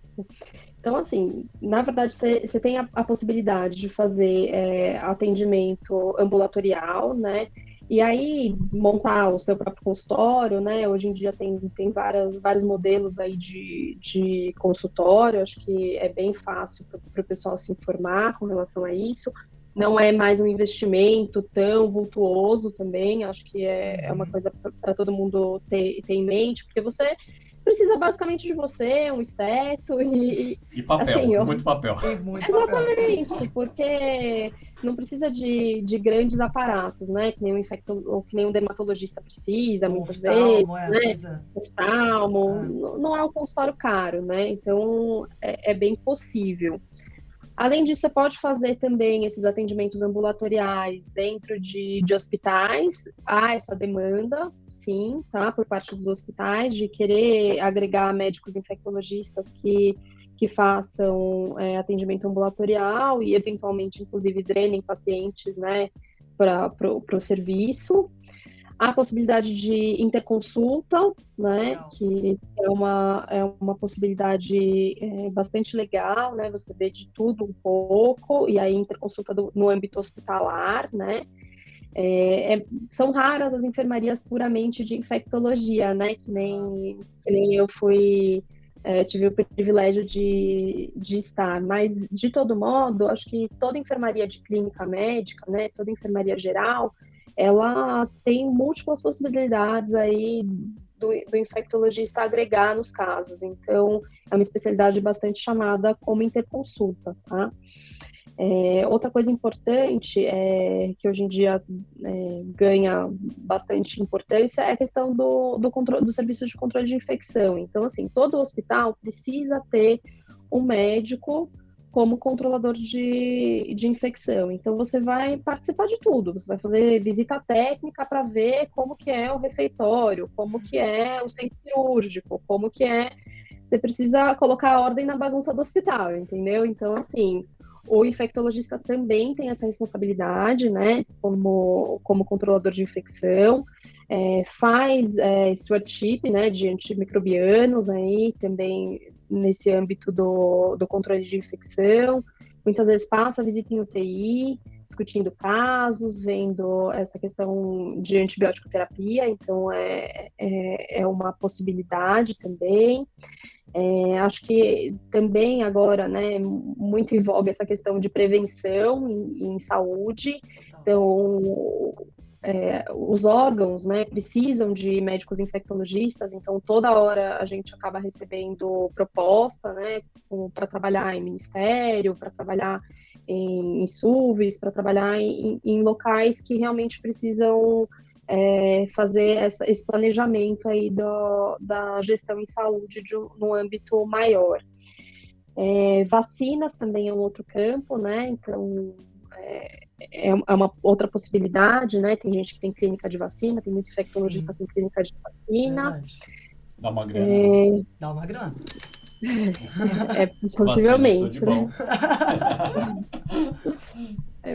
Então, assim, na verdade, você tem a possibilidade de fazer atendimento ambulatorial, né? E aí, montar o seu próprio consultório, né? Hoje em dia tem vários modelos aí de consultório, acho que é bem fácil para o pessoal se informar com relação a isso. Não é mais um investimento tão vultuoso também, acho que é uma coisa para todo mundo ter em mente, porque você precisa basicamente de você, um esteto e papel, assim, muito papel. Exatamente, porque não precisa de grandes aparatos, né? Que nem um dermatologista precisa, muitas vezes, né? Oftalmo, não é um consultório caro, né? Então é bem possível. Além disso, você pode fazer também esses atendimentos ambulatoriais dentro de hospitais. Há essa demanda, sim, tá, por parte dos hospitais, de querer agregar médicos infectologistas que façam atendimento ambulatorial e, eventualmente, inclusive, drenem pacientes, né, para o serviço. Há a possibilidade de interconsulta, né, que é uma possibilidade bastante legal, né, você vê de tudo um pouco, e aí interconsulta no âmbito hospitalar, né, São raras as enfermarias puramente de infectologia, né? Que nem eu tive o privilégio de estar. Mas, de todo modo, acho que toda enfermaria de clínica médica, né? Toda enfermaria geral, ela tem múltiplas possibilidades aí do infectologista agregar nos casos. Então, é uma especialidade bastante chamada como interconsulta, tá? Outra coisa importante que hoje em dia ganha bastante importância é a questão do serviço de controle de infecção. Então, assim, todo hospital precisa ter um médico como controlador de infecção. Então, você vai participar de tudo. Você vai fazer visita técnica para ver como que é o refeitório, como que é o centro cirúrgico, como que é... Você precisa colocar a ordem na bagunça do hospital, entendeu? Então, assim, o infectologista também tem essa responsabilidade, né, como controlador de infecção, faz stewardship, né, de antimicrobianos aí, também nesse âmbito do controle de infecção, muitas vezes passa visita em UTI, discutindo casos, vendo essa questão de antibiótico terapia, então é uma possibilidade também. Acho que também agora, né, muito em voga essa questão de prevenção em saúde, então os órgãos, né, precisam de médicos infectologistas, então toda hora a gente acaba recebendo proposta, né, para trabalhar em ministério, para trabalhar em SUVs, para trabalhar em locais que realmente precisam fazer esse planejamento aí da gestão em saúde no âmbito maior. Vacinas também é um outro campo, né? Então, é uma outra possibilidade, né? Tem gente que tem clínica de vacina, tem muito infectologista que tem clínica de vacina. Verdade. Dá uma grana. Dá uma grana. Possivelmente, vacina, né?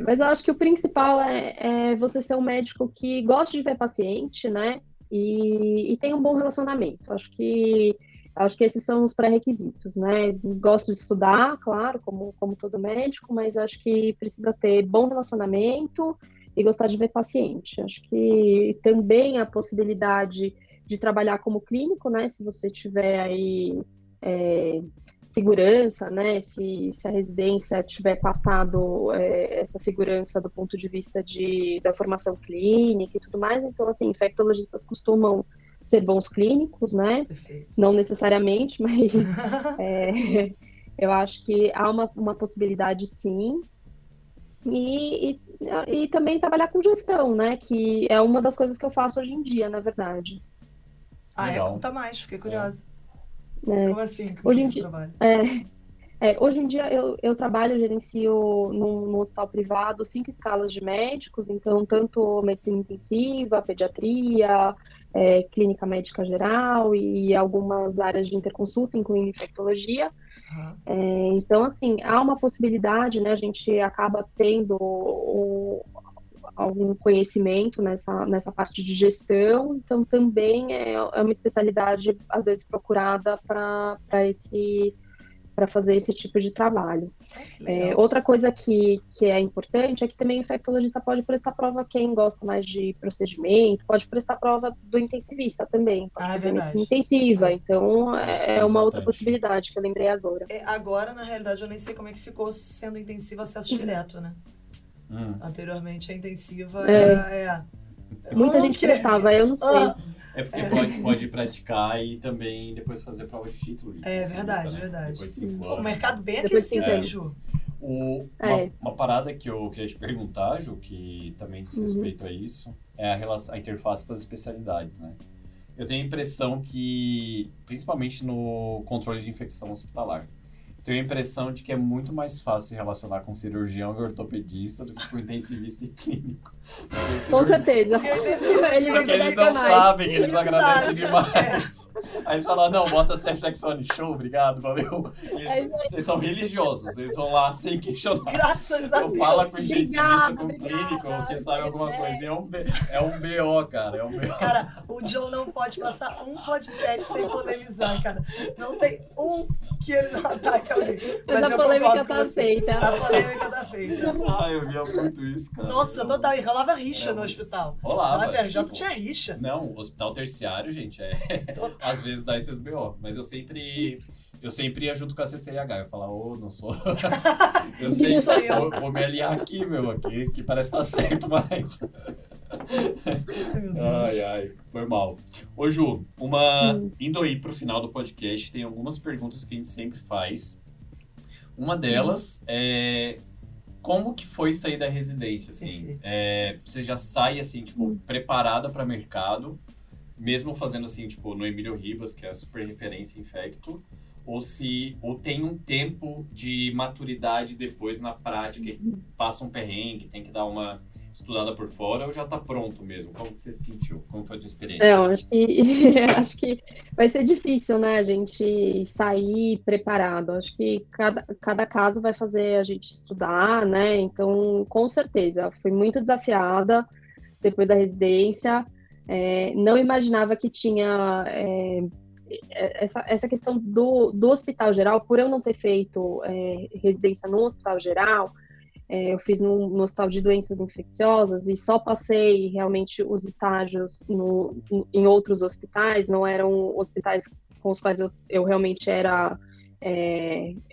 Mas eu acho que o principal é você ser um médico que gosta de ver paciente, né? E tem um bom relacionamento. Acho que esses são os pré-requisitos, né? Gosto de estudar, claro, como todo médico, mas acho que precisa ter bom relacionamento e gostar de ver paciente. Acho que também a possibilidade de trabalhar como clínico, né? Se você tiver aí segurança, né? Se a residência tiver passado essa segurança do ponto de vista da formação clínica e tudo mais, então, assim, infectologistas costumam ser bons clínicos, né? Perfeito. Não necessariamente, mas eu acho que há uma possibilidade, sim. E também trabalhar com gestão, né? Que é uma das coisas que eu faço hoje em dia, na verdade. Legal. Conta mais, fiquei curiosa. Como assim? Hoje em você dia, trabalha? hoje em dia eu gerencio num hospital privado 5 escalas de médicos, então tanto medicina intensiva, pediatria, clínica médica geral e algumas áreas de interconsulta, incluindo infectologia. Então, assim, há uma possibilidade, né? A gente acaba tendo algum conhecimento nessa parte de gestão, então também é uma especialidade, às vezes, procurada para fazer esse tipo de trabalho. Outra coisa que é importante é que também o infectologista pode prestar prova, quem gosta mais de procedimento, pode prestar prova do intensivista também, pode fazer medicina intensiva, então é uma outra possibilidade que eu lembrei agora. Agora, na realidade, eu nem sei como é que ficou sendo intensiva acesso direto, né? Anteriormente a intensiva era... Muita gente prestava, eu não sei. É porque pode praticar e também depois fazer prova de título. Verdade, né? verdade. Depois de 5 anos. O mercado bem Depois de aquecido, 5 hein, anos. Ju? Uma parada que eu queria te perguntar, Ju, que também diz respeito a isso, é a interface com as especialidades, né? Eu tenho a impressão que, principalmente no controle de infecção hospitalar, tenho a impressão de que é muito mais fácil se relacionar com cirurgião e ortopedista do que com intensivista e clínico. Com certeza. Porque eles não sabem, eles agradecem demais. Aí eles falam, não, bota Ceflexone, show, obrigado, valeu. Eles são religiosos, eles vão lá sem questionar. Graças a Deus. Eu falo com intensivista, com Obrigada, clínico, que sabe alguma coisa. É um BO, cara, é um BO. Cara, o John não pode passar um podcast sem polemizar, cara. Não tem um que ele não ataque alguém. Mas a eu polêmica concordo tá com você. aceita. A polêmica tá feita. Eu via muito isso, cara. Nossa, total. E rolava rixa no hospital. Rolava. Na FRJ Tipo, tinha rixa. Não, hospital terciário, gente, às vezes dá esses BO. Mas eu sempre ia junto com a CCIH. Eu falava, não sou. Eu sei, Sou eu. vou me aliar aqui, aqui, que parece estar certo, mas. Ai, meu Deus. Ai, foi mal. Ô, Ju, indo aí pro final do podcast, tem algumas perguntas que a gente sempre faz. Uma delas é como que foi sair da residência, assim? Você já sai, assim, tipo, preparada para mercado, mesmo fazendo, assim, tipo, no Emílio Ribas, que é a super referência em infecto, ou tem um tempo de maturidade depois na prática, passa um perrengue, tem que dar uma estudada por fora, ou já tá pronto mesmo? Como você se sentiu? Como foi a tua experiência? Não, acho que vai ser difícil, né, a gente sair preparado. Acho que cada caso vai fazer a gente estudar, né? Então, com certeza, fui muito desafiada depois da residência. Não imaginava que tinha essa questão do hospital geral, por eu não ter feito residência no hospital geral. Eu fiz no Hospital de Doenças Infecciosas e só passei realmente os estágios em outros hospitais, não eram hospitais com os quais eu realmente era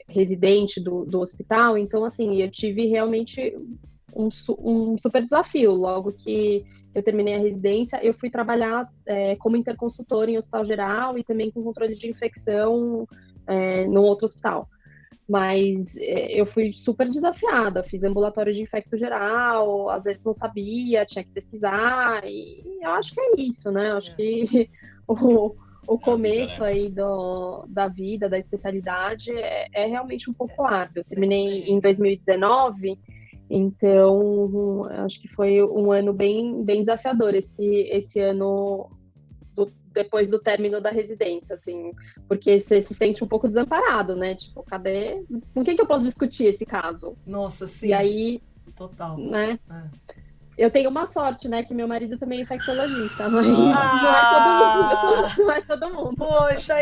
residente do hospital. Então, assim, eu tive realmente um super desafio. Logo que eu terminei a residência, eu fui trabalhar como interconsultora em hospital geral e também com controle de infecção no outro hospital. Mas eu fui super desafiada, fiz ambulatório de infecto geral, às vezes não sabia, tinha que pesquisar, e eu acho que é isso, né? Eu acho que o começo aí da vida, da especialidade, é realmente um pouco árduo. Eu terminei em 2019, então acho que foi um ano bem, bem desafiador esse ano depois do término da residência, assim, porque você se sente um pouco desamparado, né? Tipo, com quem que eu posso discutir esse caso? Nossa, sim. E aí, total, né? Eu tenho uma sorte, né? Que meu marido também é infectologista, mas não é todo mundo. Poxa,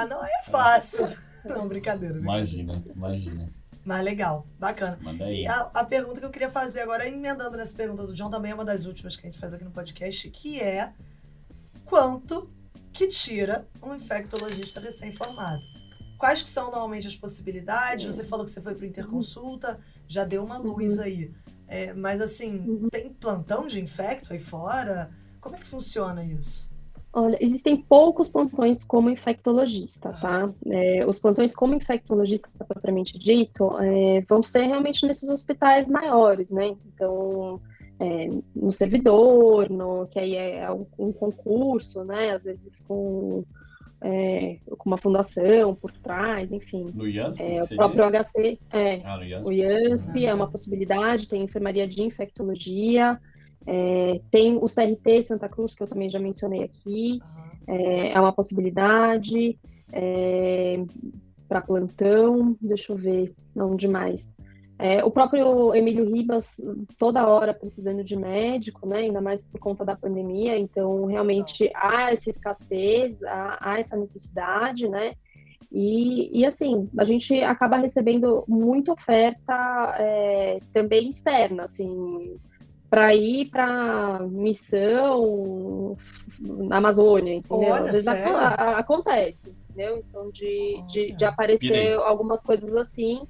não é fácil. Não, brincadeira. Imagina. Mas legal, bacana. Manda aí. E a pergunta que eu queria fazer agora, emendando nessa pergunta do John, também é uma das últimas que a gente faz aqui no podcast, que é quanto que tira um infectologista recém-formado? Quais que são normalmente as possibilidades? Você falou que você foi para interconsulta, já deu uma luz aí. Mas assim, tem plantão de infecto aí fora? Como é que funciona isso? Olha, existem poucos plantões como infectologista, tá? Os plantões como infectologista, propriamente dito, vão ser realmente nesses hospitais maiores, né? Então, no servidor, que aí é um concurso, né? Às vezes com uma fundação por trás, enfim. No IASP, o próprio HC, no IASP. O IASP é uma possibilidade, tem enfermaria de infectologia, tem o CRT Santa Cruz, que eu também já mencionei aqui, é uma possibilidade, para plantão, deixa eu ver, onde mais? O próprio Emílio Ribas, toda hora precisando de médico, né? Ainda mais por conta da pandemia, então realmente há essa escassez, há essa necessidade, né? E assim, a gente acaba recebendo muita oferta também externa, assim, para ir para missão na Amazônia, entendeu? Olha, às vezes sério? acontece, entendeu? Então, de aparecer algumas coisas assim,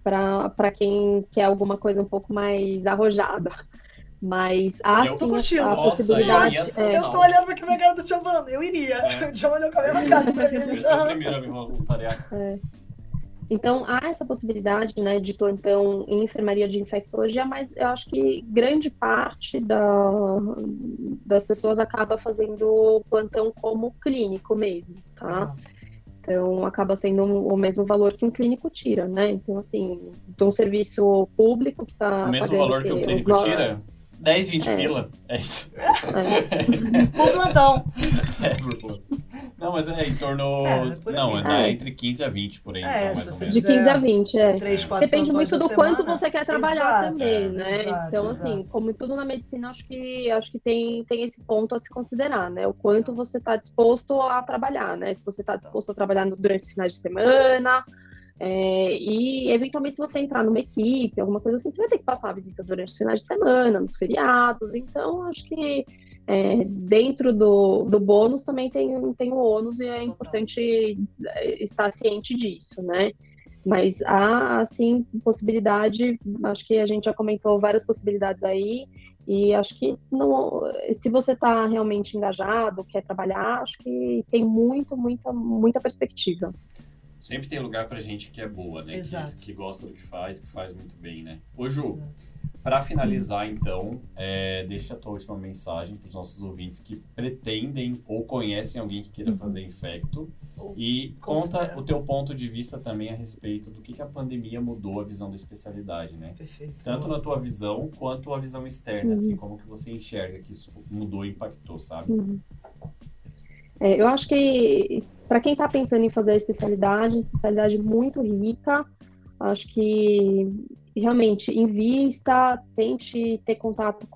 para quem quer alguma coisa um pouco mais arrojada. Mas Eu tô sim curtindo. a Nossa, possibilidade. Eu tô olhando pra que minha cara do John falando, eu iria. O John olhou com a mesma cara pra Eu ele. sou o primeiro a me voluntariar. Então, há essa possibilidade, né, de plantão em enfermaria de infectologia, mas eu acho que grande parte das pessoas acaba fazendo plantão como clínico mesmo, tá? Então, acaba sendo o mesmo valor que um clínico tira, né? Então, assim, de um serviço público que está O mesmo valor que um clínico tira? 10, 20 pila. É isso. Por plantão. Por plantão. Não, mas é em torno... entre 15 a 20 por aí. Então, mais ou menos. De 15 a 20, 3, 4 Depende muito do quanto você quer trabalhar também, né? né? Então, assim, como tudo na medicina, acho que tem esse ponto a se considerar, né? O quanto você está disposto a trabalhar, né? Se você está disposto a trabalhar durante os finais de semana... e eventualmente se você entrar numa equipe, alguma coisa assim, você vai ter que passar a visita durante os finais de semana, nos feriados, então acho que dentro do bônus também tem o ônus e é importante estar ciente disso, né? Mas há, assim, possibilidade, acho que a gente já comentou várias possibilidades aí, e acho que se você está realmente engajado, quer trabalhar, acho que tem muita perspectiva. Sempre tem lugar pra gente que é boa, né? Exato. Que gosta do que faz muito bem, né? Ô, Ju, para finalizar, então, deixa a tua última mensagem para os nossos ouvintes que pretendem ou conhecem alguém que queira fazer infecto e conta o teu ponto de vista também a respeito do que a pandemia mudou a visão da especialidade, né? Perfeito. Tanto na tua visão quanto a visão externa, assim, como que você enxerga que isso mudou e impactou, sabe? Eu acho que para quem está pensando em fazer a especialidade, uma especialidade muito rica, acho que realmente invista, tente ter contato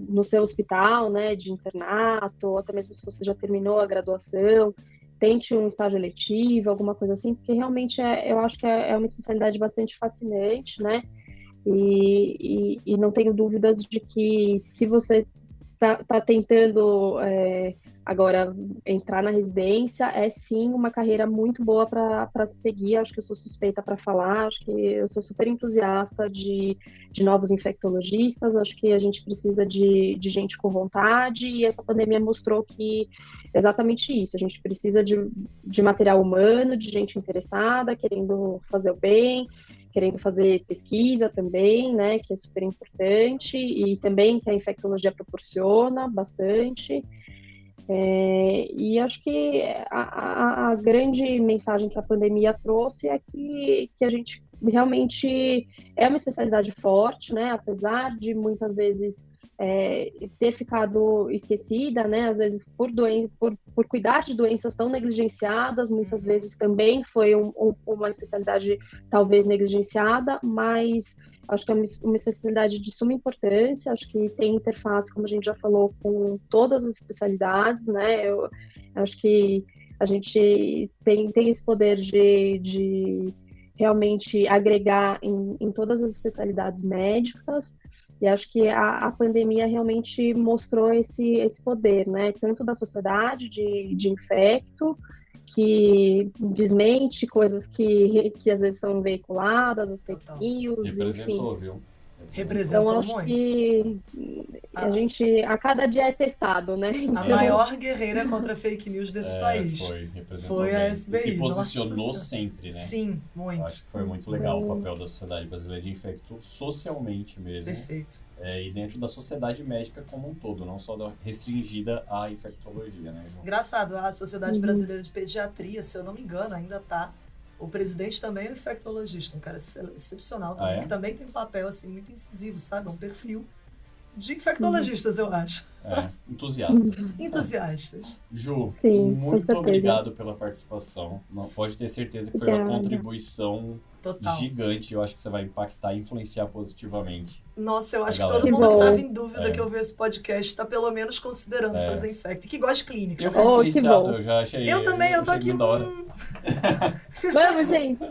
no seu hospital, né, de internato, ou até mesmo se você já terminou a graduação, tente um estágio eletivo, alguma coisa assim, porque realmente eu acho que é uma especialidade bastante fascinante, né, e não tenho dúvidas de que se você tá tentando agora entrar na residência, é sim uma carreira muito boa para seguir. Acho que eu sou suspeita para falar, acho que eu sou super entusiasta de novos infectologistas, acho que a gente precisa de gente com vontade, e essa pandemia mostrou que exatamente isso, a gente precisa de material humano, de gente interessada, querendo fazer o bem, querendo fazer pesquisa também, né, que é super importante, e também que a infectologia proporciona bastante. E acho que a grande mensagem que a pandemia trouxe é que a gente realmente é uma especialidade forte, né, apesar de muitas vezes ter ficado esquecida, né, às vezes por cuidar de doenças tão negligenciadas, muitas vezes também foi uma especialidade talvez negligenciada, mas acho que é uma especialidade de suma importância, acho que tem interface, como a gente já falou, com todas as especialidades, né, eu acho que a gente tem esse poder de realmente agregar em todas as especialidades médicas, e acho que a pandemia realmente mostrou esse poder, né, tanto da sociedade de infecto, que desmente coisas que às vezes são veiculadas, as fake news, enfim. Viu? Representou então, acho muito. Que a gente, a cada dia é testado, né? A maior guerreira contra fake news desse país. Foi a bem. SBI. E se posicionou sempre, né? Sim, muito. Acho que foi muito legal o papel da Sociedade Brasileira de Infecto, socialmente mesmo. Perfeito. E dentro da sociedade médica como um todo, não só restringida à infectologia, né, João? Engraçado, a Sociedade Brasileira de Pediatria, se eu não me engano, ainda tá. O presidente também é um infectologista, um cara excepcional também, que também tem um papel assim, muito incisivo, sabe? Um perfil de infectologistas, eu acho. Entusiastas. Entusiastas. Ju, Sim, muito obrigado pela participação. Não pode ter certeza que foi uma contribuição gigante. Eu acho que você vai impactar e influenciar positivamente. Nossa, eu acho que todo mundo que estava em dúvida que ouviu esse podcast está pelo menos considerando fazer infecto. E que gosta de clínica. Eu fui influenciado, eu já achei. Eu também, eu tô aqui. Vamos, gente.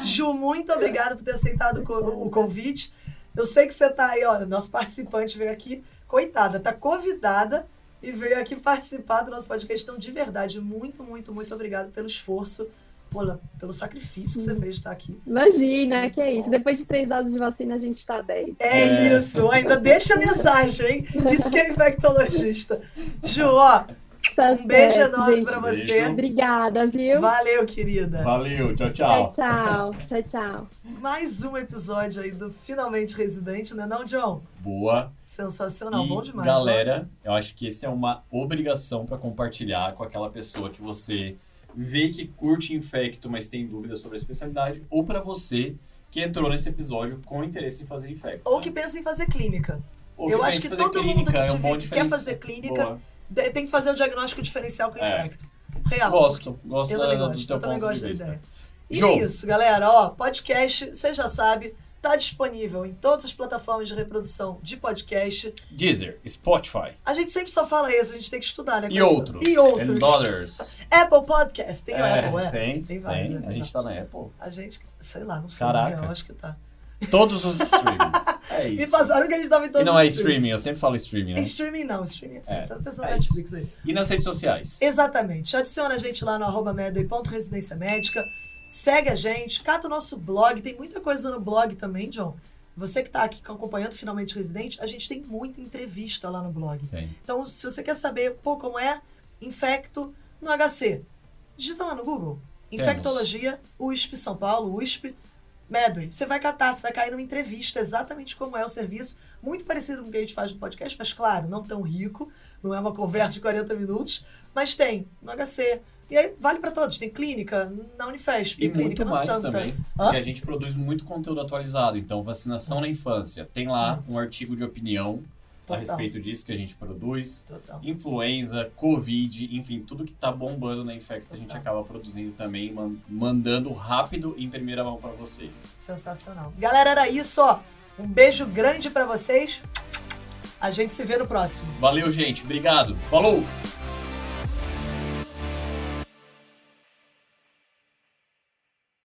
Ju, muito obrigada por ter aceitado o convite. Eu sei que você tá aí, ó, nosso participante veio aqui, coitada, tá convidada e veio aqui participar do nosso podcast. Então, de verdade, muito, muito, muito obrigado pelo esforço, pelo sacrifício que você fez de estar aqui. Imagina, que é isso. Depois de 3 doses de vacina, a gente tá 10. É isso, ainda deixa a mensagem, hein? Isso que é infectologista. Ju, ó, um beijo enorme pra você. Obrigada, viu? Valeu, querida. Valeu, tchau, tchau. Tchau, tchau. Mais um episódio aí do Finalmente Residente, né não, John? Boa. Sensacional, bom demais. Galera, nossa. Eu acho que esse é uma obrigação para compartilhar com aquela pessoa que você vê que curte infecto, mas tem dúvidas sobre a especialidade, ou para você que entrou nesse episódio com interesse em fazer Infecto. Ou né? que pensa em fazer clínica. Ou Eu pensa acho em que fazer todo mundo clínica, que quer fazer clínica Boa. tem que fazer o diagnóstico diferencial com o Infecto. Real. Gosto eu também gosto, teu eu também ponto de gosto da vista. ideia. E Jô. é isso, galera. Ó, podcast, você já sabe, tá disponível em todas as plataformas de reprodução de podcast. Deezer, Spotify A gente sempre só fala isso, a gente tem que estudar, né? e outros. E outros. And others. Apple Podcast, tem o Apple, Tem vários. A gente tá na Apple. A gente, sei lá, não sei, Caraca. né? Eu acho que tá. Todos os streamings. É Me isso. passaram que a gente tava em todos E não é os streaming, eu sempre falo streaming, né? Streaming não, streaming É, tá pensando é no Netflix aí. E nas redes sociais? Exatamente. Adiciona a gente lá no @medway.residência médica. Segue a gente, cata o nosso blog. Tem muita coisa no blog também, John. Você que tá aqui acompanhando Finalmente Residente, a gente tem muita entrevista lá no blog. Tem. Então, se você quer saber, como é Infecto no HC, digita lá no Google. Infectologia, USP São Paulo, USP, Medway. Você vai catar, você vai cair numa entrevista exatamente como é o serviço. Muito parecido com o que a gente faz no podcast, mas claro, não tão rico. Não é uma conversa de 40 minutos. Mas tem no HC. E aí vale para todos. Tem clínica na Unifesp, E clínica muito na mais Santa. também, Hã? porque a gente produz muito conteúdo atualizado. Então, vacinação na infância. Tem lá um artigo de opinião a Total. respeito disso que a gente produz. Total. Influenza, Covid, enfim, tudo que tá bombando na Infecto a gente Total. acaba produzindo também, mandando rápido em primeira mão para vocês. Sensacional. Galera, era isso, ó. Um beijo grande para vocês. A gente se vê no próximo. Valeu, gente. Obrigado. Falou!